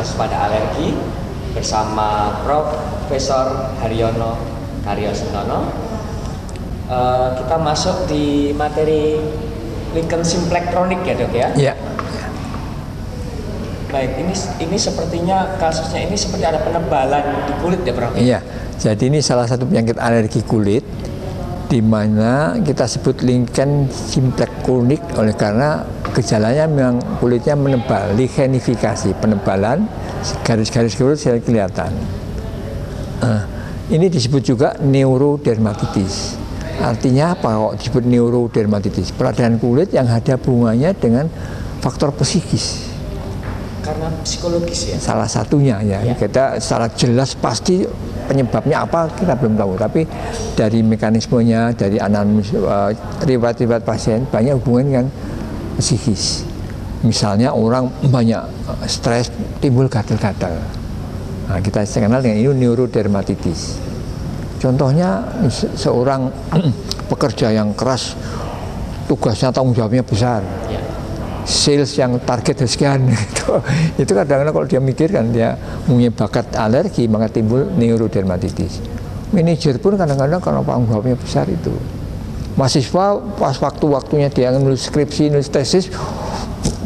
kasus pada alergi bersama Profesor Haryono Karyosentono. Kita masuk di materi lichen simplex kronik ya dok ya? Iya. Baik, ini sepertinya kasusnya ini seperti ada penebalan di kulit ya Prof? Iya, jadi ini salah satu penyakit alergi kulit di mana kita sebut lichen simplex kronik oleh karena gejalanya memang kulitnya menebal, lichenifikasi, penebalan garis-garis kulit saya kelihatan. Ini disebut juga neurodermatitis. Artinya apa kok disebut neurodermatitis? Peradangan kulit yang ada hubungannya dengan faktor psikis. Karena psikologis ya? Salah satunya ya. Kita secara jelas pasti penyebabnya apa kita belum tahu, tapi dari mekanismenya, dari analisis riwayat-riwayat pasien banyak hubungan dengan psikis. Misalnya orang banyak stres timbul gatal-gatal. Nah, kita kenal dengan ini neurodermatitis. Contohnya seorang pekerja yang keras, tugasnya tanggung jawabnya besar. Sales yang target sekian itu kadang-kadang kalau dia mikirkan dia punya bakat alergi maka timbul neurodermatitis. Manajer pun kadang-kadang karena tanggung jawabnya besar itu. Mahasiswa pas waktu-waktunya dia nulis skripsi, nulis tesis,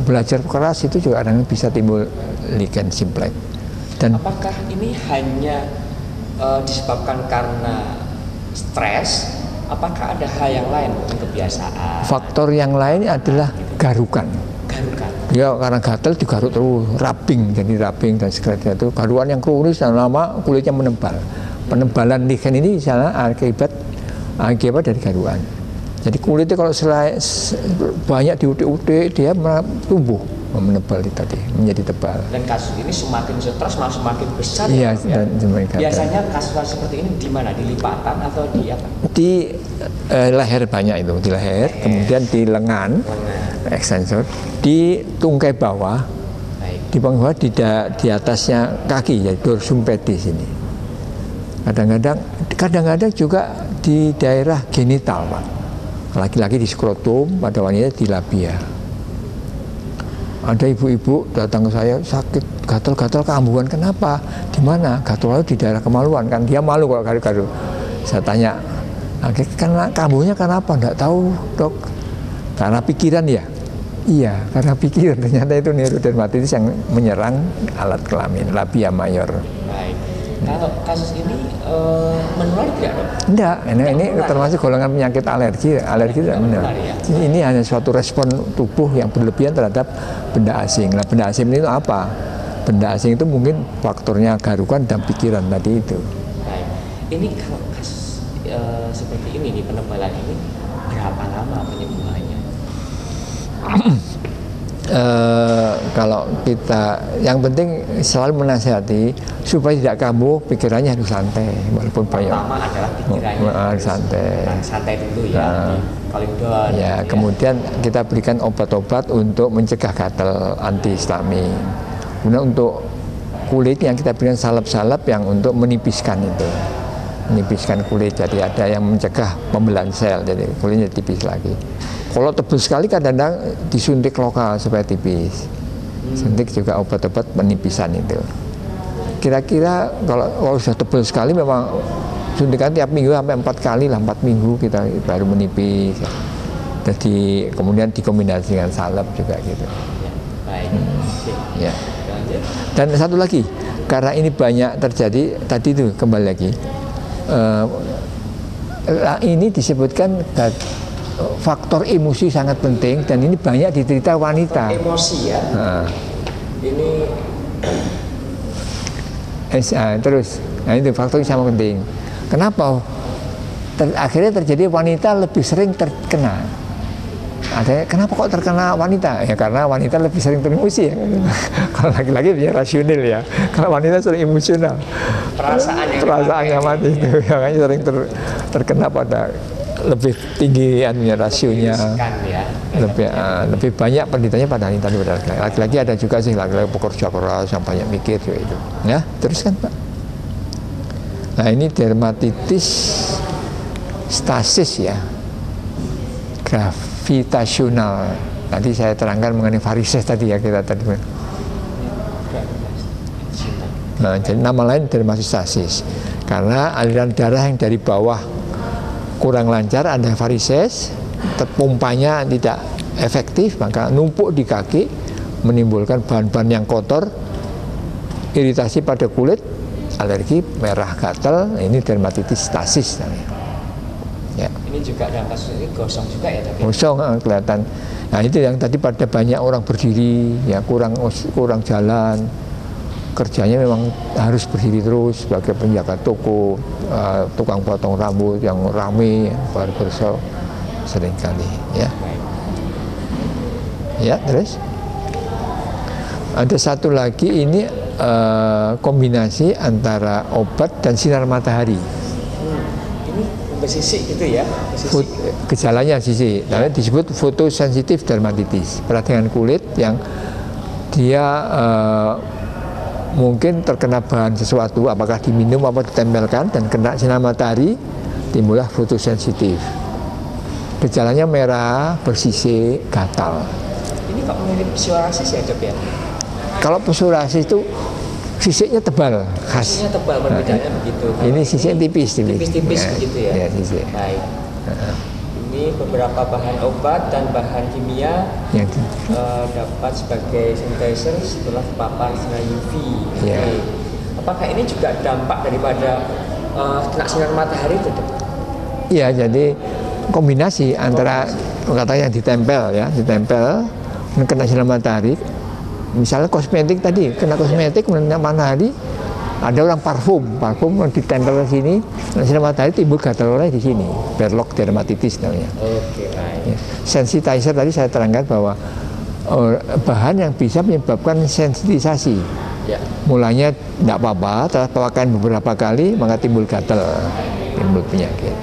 belajar keras itu juga kadang-kadang bisa timbul lichen simplex. Dan apakah ini hanya disebabkan karena stres? Apakah ada hal yang lain, mungkin kebiasaan? Faktor yang lain adalah garukan. Dia karena gatal digaruk terus, rubbing, jadi rubbing dan segala itu. Garukan yang kronis dan lama kulitnya menebal. Penebalan lichen ini misalnya akibat dari garukan. Jadi kulitnya kalau banyak diutik-utik dia tumbuh menebal tadi, menjadi tebal. Dan kasus ini semakin stres malah semakin besar. Iya, ya? Dan biasanya kasus seperti ini di mana? Di lipatan atau di apa? Di leher banyak itu, di leher, kemudian di lengan, extensor, di tungkai bawah, di bawah di atasnya kaki, ya dorsum pedis ini. Kadang-kadang juga di daerah genital, Pak. Laki-laki di skrotum, pada wanita di labia. Ada ibu-ibu datang ke saya sakit gatal-gatal kambuhan, kenapa? Di mana? Gatal di daerah kemaluan, kan dia malu kalau garu-garu. Saya tanya, karena kambuhnya kenapa? Enggak tahu dok. Karena pikiran ya? Iya, karena pikiran. Ternyata itu neurodermatitis yang menyerang alat kelamin, labia mayor. Baik. Kalau kasus ini menular tidak dok? Enggak, ini termasuk golongan penyakit alergi. Alergi tidak menular. Ya? Ini hanya suatu respon tubuh yang berlebihan terhadap benda asing. Nah, benda asing itu apa? Benda asing itu mungkin faktornya garukan dan pikiran tadi itu. Baik. Ini kalau kasus seperti ini di penebalan ini berapa lama penyembuhannya? Kalau kita yang penting selalu menasihati supaya tidak kambuh, pikirannya harus santai walaupun banyak. Pertama adalah pikirannya santai dulu ya, calm down. Ya, kemudian kita berikan obat-obat untuk mencegah gatal anti-histami. Kemudian untuk kulitnya kita berikan salep-salep yang untuk menipiskan itu, menipiskan kulit. Jadi ada yang mencegah pembelahan sel, jadi kulitnya tipis lagi. Kalau tebal sekali kadang-kadang disuntik lokal supaya tipis. Suntik juga obat-obat penipisan itu. Kira-kira kalau sudah tebal sekali memang suntikan tiap minggu sampai 4 kali lah, 4 minggu kita baru menipis. Jadi kemudian dikombinasi dengan salep juga gitu. Baik. Ya. Dan satu lagi, karena ini banyak terjadi tadi itu kembali lagi. Ini disebutkan faktor emosi sangat penting dan ini banyak diderita wanita. Emosi ya. Ini terus, nah itu faktor yang sangat penting. Kenapa? Akhirnya terjadi wanita lebih sering terkena. Kenapa kok terkena wanita? Ya karena wanita lebih sering teremosi ya. Kalau laki-laki biar rasional ya. Kalau wanita sering emosional. Perasaannya mati itu, makanya sering terkena pada lebih tinggi anunya rasionya. Lebih banyak penderitanya pada wanita daripada laki-laki. Laki-laki ada juga sih laki-laki pekerja keras yang banyak mikir juga itu. Ya, teruskan Pak. Nah ini dermatitis stasis ya. Gravitasional. Nanti saya terangkan mengenai varises tadi ya kita tadi. Nah, jadi nama lain dermatostasis karena aliran darah yang dari bawah kurang lancar, ada varises, pompanya tidak efektif, maka numpuk di kaki, menimbulkan bahan-bahan yang kotor, iritasi pada kulit, alergi, merah, gatal. Ini dermatitis stasis namanya. Ya. Ini juga dalam kasus ini gosong juga ya, tapi Gosong kelihatan. Nah, itu yang tadi pada banyak orang berdiri, ya kurang jalan. Kerjanya memang harus berdiri terus sebagai penjaga toko, tukang potong rambut yang rame, barbershop seringkali, ya. Ya, terus ada satu lagi ini kombinasi antara obat dan sinar matahari. Ini bersisik gitu ya, Gejalanya sisi, namanya disebut fotosensitif dermatitis, peradangan kulit yang dia mungkin terkena bahan sesuatu, apakah diminum apa ditempelkan, dan kena sinar matahari timbullah fotosensitif. Gejalanya merah, bersisik, gatal. Ini kok mirip psoriasis ya, Dok ya? Kalau psoriasis itu sisiknya tebal, khas. Sisiknya tebal, perbedaannya begitu. Ini sisiknya tipis, tipis begitu ya. Ya, sisik. Baik. Ini beberapa bahan obat dan bahan kimia dapat sebagai sanitizer setelah terpapar sinar UV. Ya. Apakah ini juga dampak daripada kena sinar matahari itu? Iya, jadi kombinasi antara katanya ditempel kena sinar matahari. Misalnya kosmetik tadi kena kosmetik kena matahari. Ada orang parfum ditempel ke sini, sinar matahari timbul gatal di sini, berlok dermatitis namanya. Oke, baik. Ya. Sensitizer tadi saya terangkan bahwa bahan yang bisa menyebabkan sensitisasi. Ya. Mulanya tidak apa-apa, setelah pemakaian beberapa kali maka timbul gatal, timbul penyakit.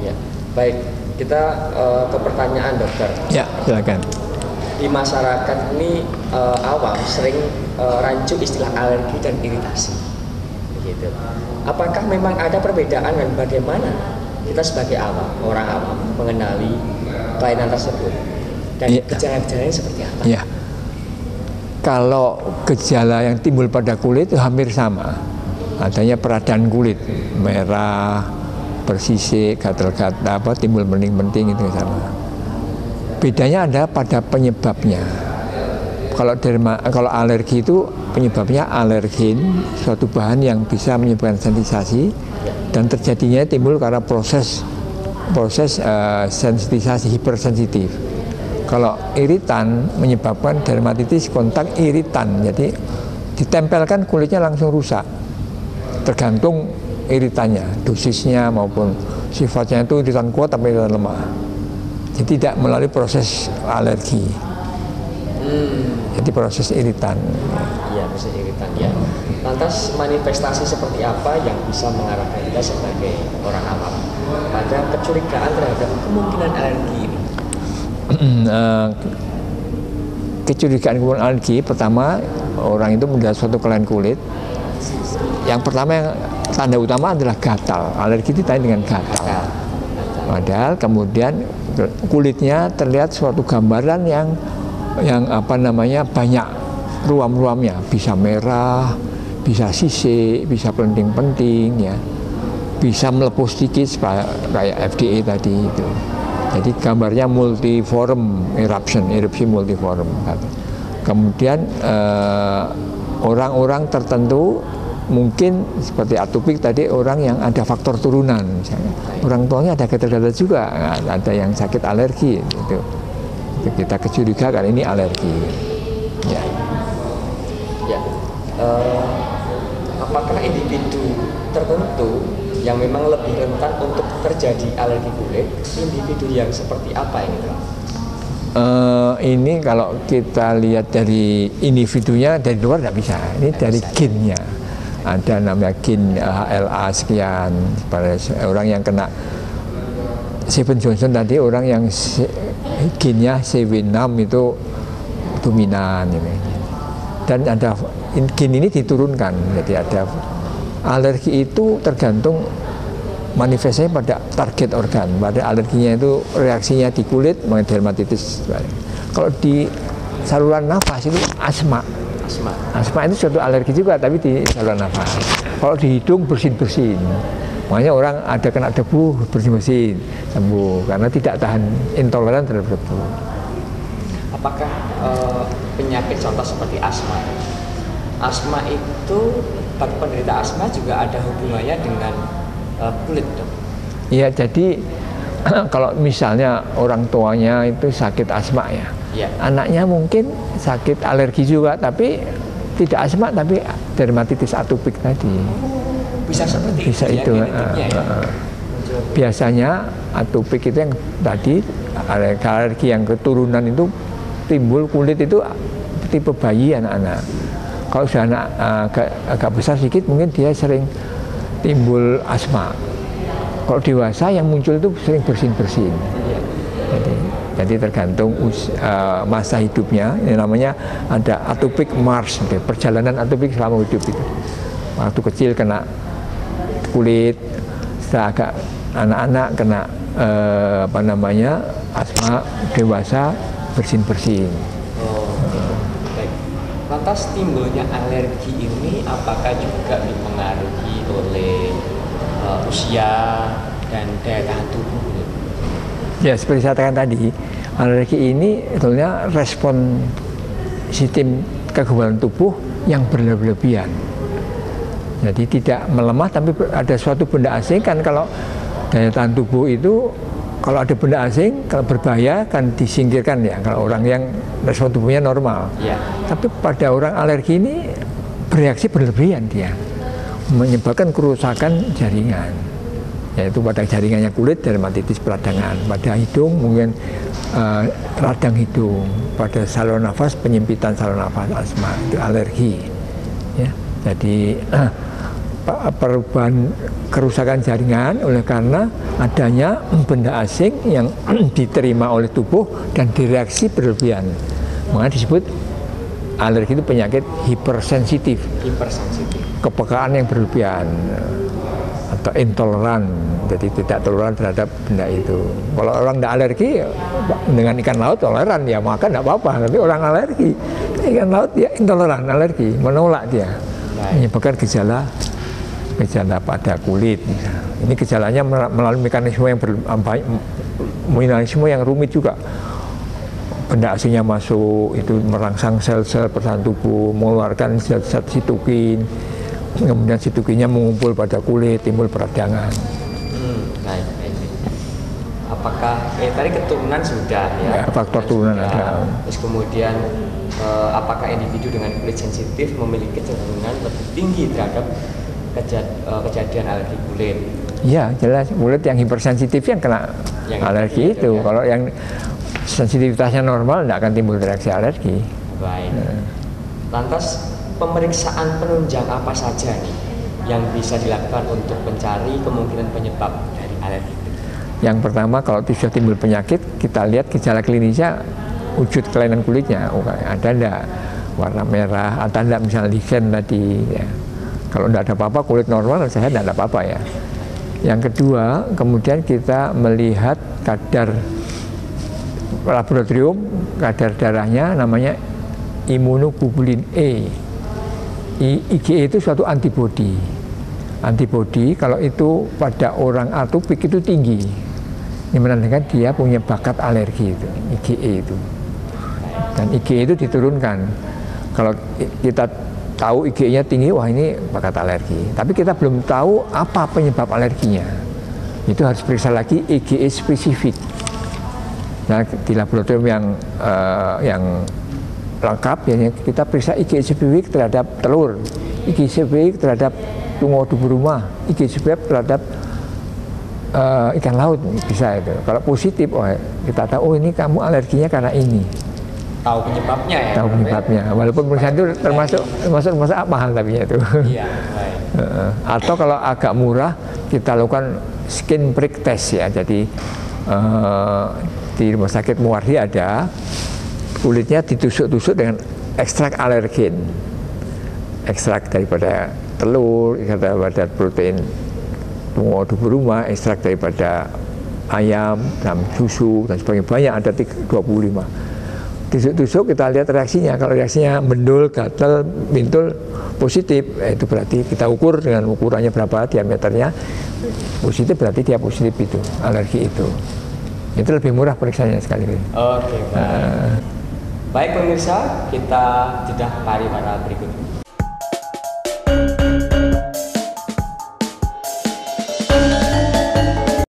Ya. Baik, kita ke pertanyaan dokter. Ya, silakan. Di masyarakat ini awam sering rancu istilah alergi dan iritasi. Gitu. Apakah memang ada perbedaan dan bagaimana kita sebagai orang awam mengenali kelainan tersebut dan gejala-gejalanya seperti apa? Ya. Kalau gejala yang timbul pada kulit itu hampir sama, adanya peradan kulit, merah, bersisik, gatal-gatal, timbul bening-bening itu sama. Bedanya ada pada penyebabnya. Kalau alergi itu penyebabnya alergen, suatu bahan yang bisa menyebabkan sensitisasi, dan terjadinya timbul karena proses sensitisasi hipersensitif. Kalau iritan menyebabkan dermatitis kontak iritan, jadi ditempelkan kulitnya langsung rusak, tergantung iritannya, dosisnya maupun sifatnya. Itu iritan kuat tapi iritan lemah, jadi tidak melalui proses alergi. Jadi proses iritan. Iya, proses iritan ya. Lantas manifestasi seperti apa yang bisa mengarahkan kita sebagai orang awam pada kecurigaan terhadap kemungkinan alergi ini? Kecurigaan kemungkinan alergi, pertama orang itu melihat suatu kelainan kulit. Yang pertama, yang tanda utama adalah gatal. Alergi ditandai dengan gatal. Padahal kemudian kulitnya terlihat suatu gambaran yang banyak ruam-ruamnya, bisa merah, bisa sisik, bisa penting-penting, ya, bisa melepuh sedikit kayak FDA tadi itu. Jadi gambarnya multiform erupsi multiform. Kemudian orang-orang tertentu mungkin seperti atopik tadi, orang yang ada faktor turunan, misalnya orang tuanya ada gatal-gatal juga, ada yang sakit alergi gitu. Kita kecurigaan ini alergi. Ya. Ya. Apakah individu tertentu yang memang lebih rentan untuk terjadi alergi kulit, individu yang seperti apa ini, Bro? Ini kalau kita lihat dari individunya dari luar tidak bisa. Ini dari gennya. Ada namanya gen HLA sekian. Pada orang yang kena Stephen Johnson tadi, orang yang gennya CV6 itu dominan ini. Dan ada gen ini diturunkan, jadi ada alergi itu tergantung manifestasinya pada target organ. Pada alerginya itu reaksinya di kulit, dermatitis. Kalau di saluran nafas itu asma, Asma itu suatu alergi juga, tapi di saluran nafas. Kalau di hidung bersin-bersin. Makanya orang ada kena debu bersin-bersin sembuh karena tidak tahan, intoleran terhadap debu. Apakah penyakit contoh seperti asma? Asma itu bagi penderita asma juga ada hubungannya dengan kulit, dok? Iya, jadi kalau misalnya orang tuanya itu sakit asma ya, anaknya mungkin sakit alergi juga, tapi tidak asma tapi dermatitis atopik tadi. Bisa seperti bisa itu. Biasanya atopik itu yang tadi alergi yang keturunan itu timbul kulit itu tipe bayi anak-anak. Kalau sudah anak agak besar sedikit mungkin dia sering timbul asma. Kalau dewasa yang muncul itu sering bersin-bersin. Jadi tergantung masa hidupnya. Ini namanya ada atopic march, perjalanan atopik selama hidup itu. Waktu kecil kena kulit, setelah agak anak-anak kena asma, dewasa bersin-bersin. Lantas timbulnya alergi ini apakah juga dipengaruhi oleh usia dan daya tahan tubuh? Ya, seperti saya katakan tadi, alergi ini sebetulnya respon sistem kekebalan tubuh yang berlebihan. Jadi tidak melemah, tapi ada suatu benda asing. Kan kalau daya tahan tubuh itu, kalau ada benda asing, kalau berbahaya kan disingkirkan ya. Kalau orang yang respon tubuhnya normal. Tapi pada orang alergi ini bereaksi berlebihan dia, menyebabkan kerusakan jaringan. Yaitu pada jaringannya kulit, dermatitis peradangan, pada hidung mungkin radang hidung, pada saluran nafas penyempitan saluran nafas, asma, itu alergi. Ya, jadi perubahan kerusakan jaringan oleh karena adanya benda asing yang diterima oleh tubuh dan direaksi berlebihan. Maka disebut alergi itu penyakit hipersensitif. Kepekaan yang berlebihan atau intoleran, jadi tidak toleran terhadap benda itu. Kalau orang tidak alergi dengan ikan laut toleran, ya makan tidak apa-apa. Tapi orang alergi ikan laut ya intoleran, alergi, menolak dia, menyebabkan gejala pada kulit. Ini gejalanya melalui mekanisme yang rumit juga. Benda asingnya masuk, itu merangsang sel-sel pertahanan tubuh, mengeluarkan zat-zat sitokin, kemudian sitokinnya mengumpul pada kulit, timbul peradangan. Apakah tadi keturunan sudah ya? Faktor turunan ada. Terus kemudian apakah individu dengan kulit sensitif memiliki kecenderungan lebih tinggi terhadap kejadian alergi kulit? Iya, jelas kulit yang hipersensitif yang kena alergi itu. Kalau yang sensitivitasnya normal tidak akan timbul reaksi alergi. Baik. Lantas pemeriksaan penunjang apa saja nih yang bisa dilakukan untuk mencari kemungkinan penyebab dari alergi? Yang pertama, kalau sudah timbul penyakit, kita lihat gejala klinisnya, wujud kelainan kulitnya, ada enggak warna merah, ada enggak misalnya lichen tadi ya. Kalau tidak ada apa-apa, kulit normal, saya tidak ada apa-apa ya. Yang kedua, kemudian kita melihat kadar laboratorium, kadar darahnya namanya imunoglobulin E. IgE itu suatu antibodi. Antibodi kalau itu pada orang atopik itu tinggi. Ini menandakan dia punya bakat alergi itu, IgE itu. Dan IgE itu diturunkan. Kalau kita tahu IgE-nya tinggi, wah ini bakat alergi. Tapi kita belum tahu apa penyebab alerginya. Itu harus periksa lagi IgE spesifik. Nah, di laboratorium yang lengkap, ya, kita periksa IgE spesifik terhadap telur, IgE spesifik terhadap tungau dubu rumah, IgE spesifik terhadap ikan laut, bisa itu. Kalau positif, oh kita tahu, oh ini kamu alerginya karena ini. Tahu penyebabnya ya? Tahu penyebabnya, walaupun pemeriksaan itu termasuk mahal tapi itu. Iya, baik. Atau kalau agak murah, kita lakukan skin prick test ya. Jadi di rumah sakit Muwardi ada, kulitnya ditusuk-tusuk dengan ekstrak alergen, ekstrak daripada telur, ekstrak daripada protein tungau dubu rumah, ekstrak daripada ayam, dan susu dan sebagainya, banyak, ada 25. tusuk-tusuk kita lihat reaksinya. Kalau reaksinya mendul, gatal, mintul, positif, itu berarti kita ukur dengan ukurannya berapa, diameternya. Positif berarti dia positif itu, alergi itu. Itu lebih murah periksanya sekali. Oke, baik. Baik pemirsa, kita jeda pariwara berikut.